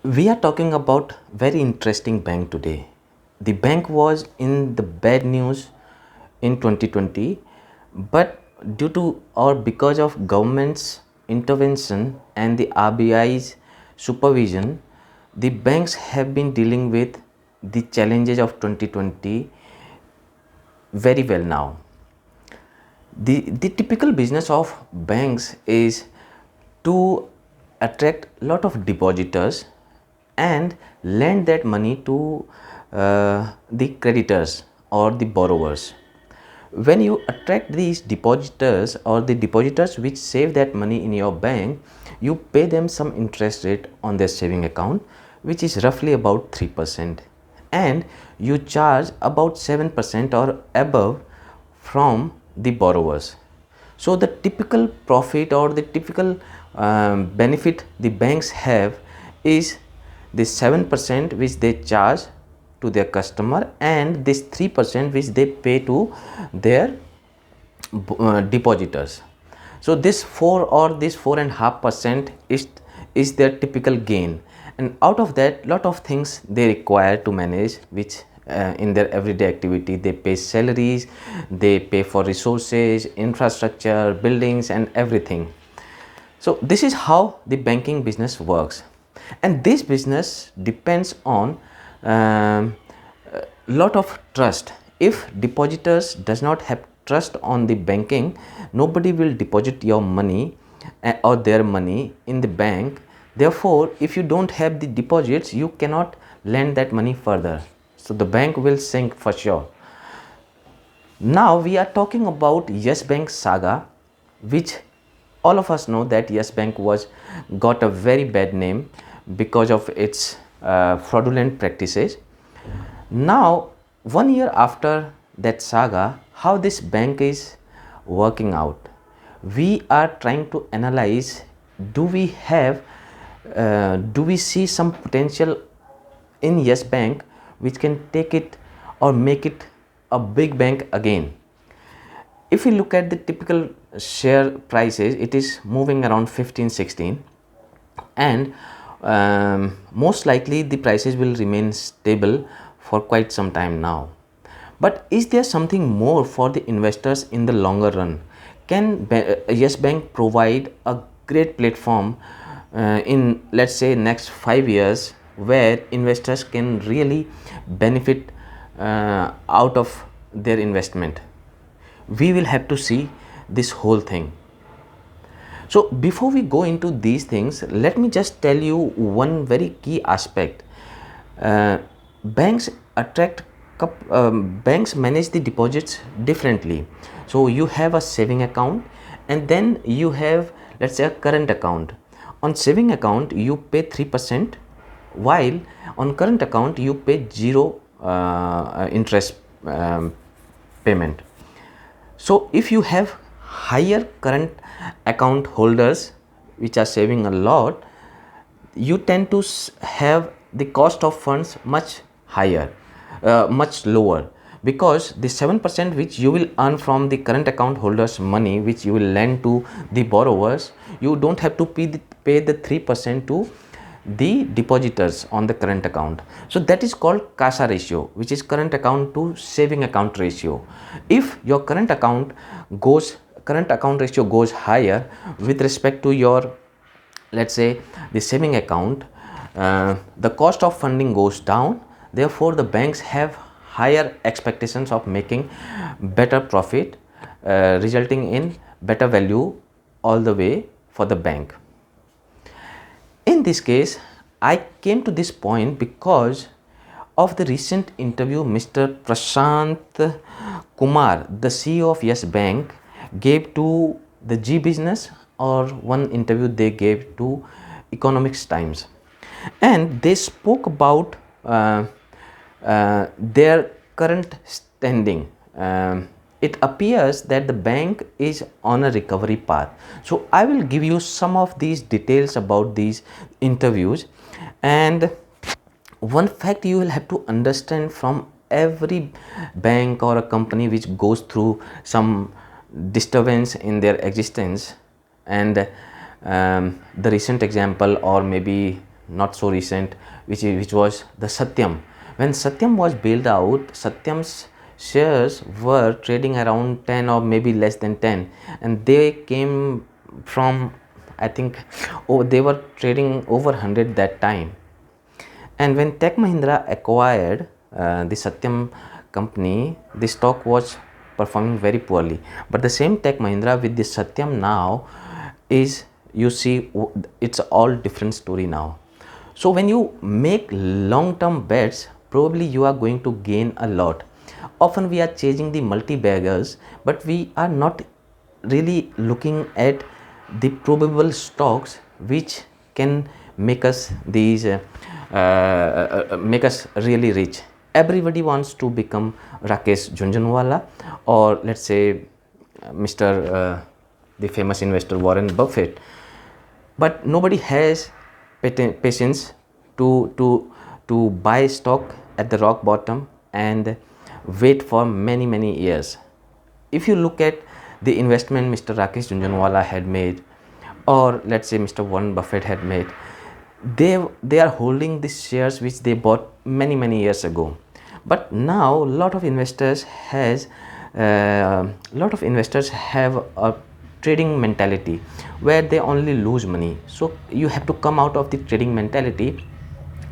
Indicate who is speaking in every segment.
Speaker 1: We are talking about very interesting bank today. The bank was in the bad news in 2020, but due to or because of government's intervention and the RBI's supervision, the banks have been dealing with the challenges of 2020 very well now. The typical business of banks is to attract a lot of depositors and lend that money to the creditors or the borrowers. When you attract these depositors or the depositors which save that money in your bank, you pay them some interest rate on their saving account, which is roughly about 3%, and you charge about 7% or above from the borrowers. So the typical profit or the typical benefit the banks have is this 7% which they charge to their customer and this 3% which they pay to their depositors. So this 4 or this 4.5% is their typical gain, and out of that lot of things they require to manage, which in their everyday activity they pay salaries, they pay for resources, infrastructure, buildings and everything. So this is how the banking business works, and this business depends on lot of trust. If depositors does not have trust on the banking, nobody will deposit your money or their money in the bank. Therefore, if you don't have the deposits, you cannot lend that money further, so the bank will sink for sure. Now we are talking about Yes Bank saga, which all of us know that Yes Bank was got a very bad name because of its fraudulent practices. Now 1 year after that saga, how this bank is working out, we are trying to analyze, do we see some potential in Yes Bank which can take it or make it a big bank again. If we look at the typical share prices, it is moving around 15-16, and most likely the prices will remain stable for quite some time now. But is there something more for the investors in the longer run? Can Yes Bank provide a great platform in, let's say, next 5 years, where investors can really benefit out of their investment? We will have to see this whole thing. So before we go into these things, let me just tell you one very key aspect. Banks attract banks manage the deposits differently. So you have a saving account, and then you have, let's say, a current account. On saving account you pay 3%, while on current account you pay zero interest payment. So if you have higher current account holders which are saving a lot, you tend to have the cost of funds much higher, much lower, because the 7% which you will earn from the current account holders money which you will lend to the borrowers, you don't have to pay the 3% to the depositors on the current account. So that is called CASA ratio, which is current account to saving account ratio. If your current account ratio goes higher with respect to your, let's say, the saving account, the cost of funding goes down. Therefore the banks have higher expectations of making better profit, resulting in better value all the way for the bank. In this case, I came to this point because of the recent interview Mr. Prashant Kumar, the CEO of Yes Bank, gave to the G Business, or one interview they gave to Economics Times, and they spoke about their current standing. It appears that the bank is on a recovery path. So I will give you some of these details about these interviews. And one fact you will have to understand from every bank or a company which goes through some disturbance in their existence, and the recent example, or maybe not so recent, which was the Satyam. When Satyam was built out, Satyam's shares were trading around 10 or maybe less than 10, and they came from, I think, oh, they were trading over 100 that time. And when Tech Mahindra acquired the Satyam company, the stock was performing very poorly. But the same Tech Mahindra with the Satyam now is, you see, it's all different story now. So when you make long-term bets, probably you are going to gain a lot. Often we are chasing the multi-baggers, but we are not really looking at the probable stocks which can make us make us really rich. Everybody wants to become Rakesh Jhunjhunwala, or let's say Mr. The famous investor Warren Buffett, but nobody has patience to buy stock at the rock bottom and wait for many years. If you look at the investment Mr. Rakesh Jhunjhunwala had made, or let's say Mr. Warren Buffett had made, they are holding these shares which they bought many years ago. But now a lot of investors have a trading mentality where they only lose money. So you have to come out of the trading mentality.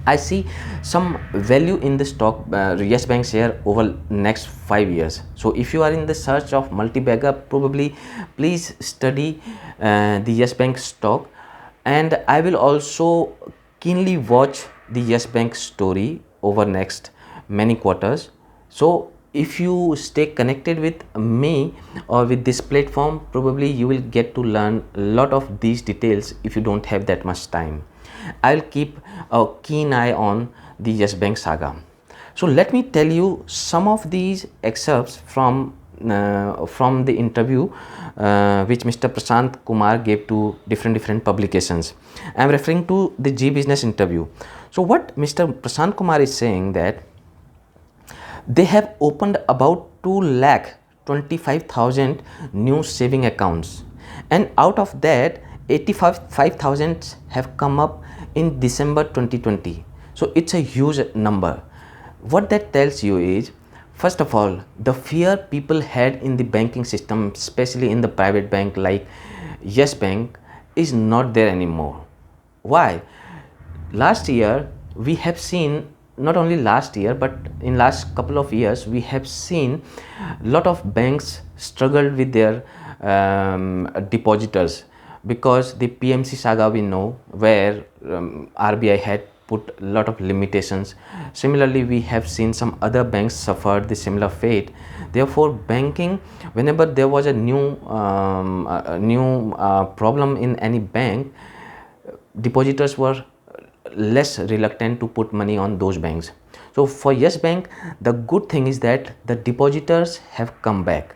Speaker 1: I see some value in the stock Yes Bank share over next 5 years. So if you are in the search of multi-bagger, probably please study the Yes Bank stock, and I will also keenly watch the Yes Bank story over next many quarters. So if you stay connected with me or with this platform, probably you will get to learn a lot of these details if you don't have that much time. I'll keep a keen eye on the Yes Bank saga. So let me tell you some of these excerpts from the interview which Mr. Prashant Kumar gave to different publications. I am referring to the G Business interview. So what Mr. Prashant Kumar is saying that they have opened about 2,25,000 new saving accounts, and out of that 85,000 have come up in December 2020. So it's a huge number. What that tells you is, first of all, the fear people had in the banking system, especially in the private bank like Yes Bank, is not there anymore. Why? Last year we have seen, not only last year but in last couple of years, we have seen a lot of banks struggled with their depositors, because the PMC saga we know, where RBI had put a lot of limitations. Similarly, we have seen some other banks suffered the similar fate. Therefore, banking, whenever there was a new problem in any bank, depositors were less reluctant to put money on those banks. So for Yes Bank, the good thing is that the depositors have come back.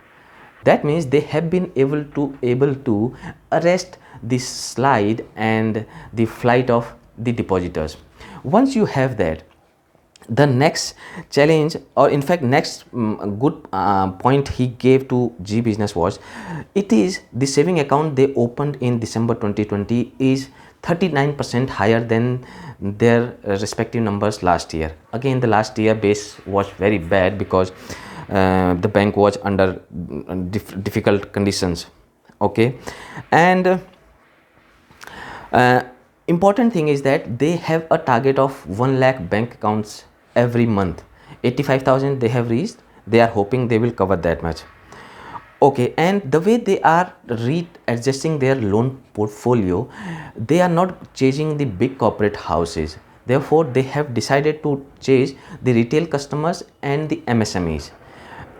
Speaker 1: That means they have been able to arrest the slide and the flight of the depositors. Once you have that, the next challenge, or in fact next good point he gave to G Business was, it is the saving account they opened in December 2020 is 39% higher than their respective numbers last year. Again, the last year base was very bad because the bank was under difficult conditions. Okay, and important thing is that they have a target of 1 lakh bank accounts every month. 85,000 they have reached. They are hoping they will cover that much. Okay, and the way they are readjusting their loan portfolio, they are not chasing the big corporate houses. Therefore, they have decided to chase the retail customers and the MSMEs.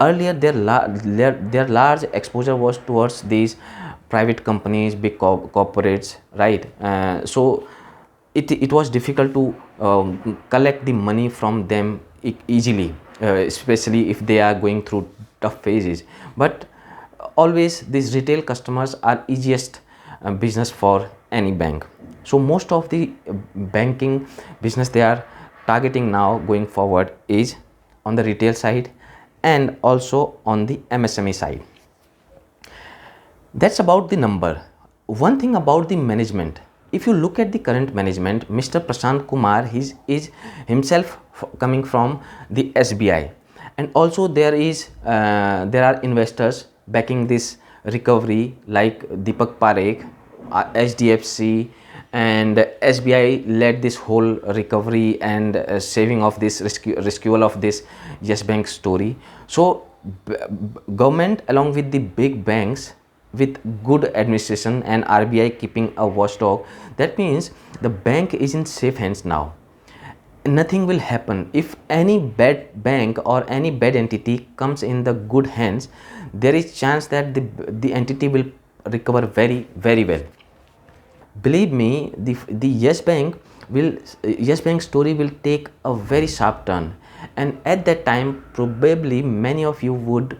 Speaker 1: Earlier, their large exposure was towards these private companies, big corporates, right? So it was difficult to collect the money from them easily, especially if they are going through tough phases. But always these retail customers are easiest business for any bank. So most of the banking business they are targeting now going forward is on the retail side and also on the MSME side. That's about the number. One thing about the management, if you look at the current management, Mr. Prashant Kumar, he is himself coming from the SBI, and also there are investors backing this recovery like Deepak Parekh, HDFC, and SBI led this whole recovery and saving of this rescual of this Yes Bank story. So government along with the big banks with good administration and RBI keeping a watchdog, that means the bank is in safe hands now. Nothing will happen. If any bad bank or any bad entity comes in the good hands, there is chance that the entity will recover very well. Believe me, the Yes Bank story will take a very sharp turn, and at that time probably many of you would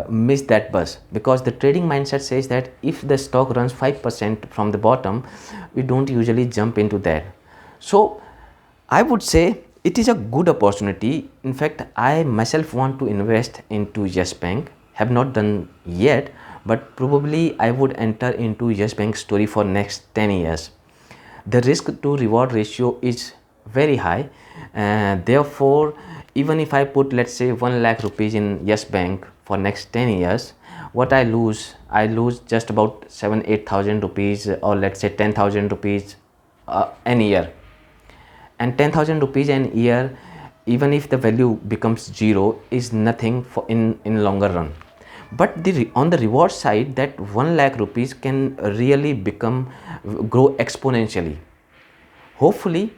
Speaker 1: miss that bus, because the trading mindset says that if the stock runs 5% from the bottom, we don't usually jump into that. So I would say it is a good opportunity. In fact, I myself want to invest into Yes Bank. Have not done yet, but probably I would enter into Yes Bank story for next 10 years. The risk to reward ratio is very high, therefore even if I put, let's say, 1 lakh rupees in Yes Bank for next 10 years, what I lose just about 7-8,000 rupees, or let's say 10,000 rupees an year. And 10,000 rupees an year, even if the value becomes zero, is nothing for in longer run. But on the reward side, that 1 lakh rupees can really grow exponentially. Hopefully,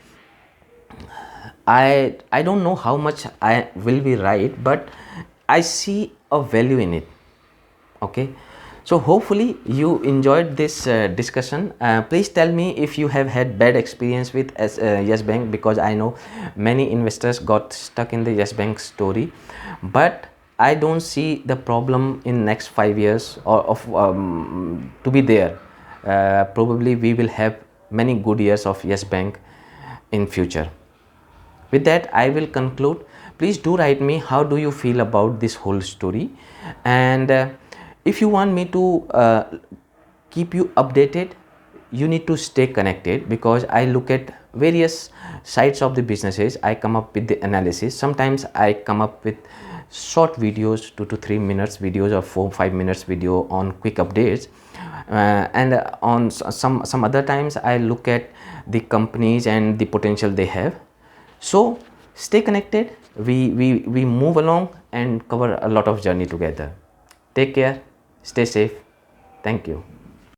Speaker 1: I don't know how much I will be right, but I see a value in it. Okay, so hopefully you enjoyed this discussion. Please tell me if you have had bad experience with Yes Bank, because I know many investors got stuck in the Yes Bank story, but I don't see the problem in next 5 years or to be there. Probably we will have many good years of Yes Bank in future. With that, I will conclude. Please do write me how do you feel about this whole story, and if you want me to keep you updated, you need to stay connected, because I look at various sides of the businesses. I come up with the analysis. Sometimes I come up with short videos, 2 to 3 minutes videos, or 4-5 minutes video on quick updates, and on some other times I look at the companies and the potential they have. So stay connected. We move along and cover a lot of journey together. Take care, stay safe. Thank you.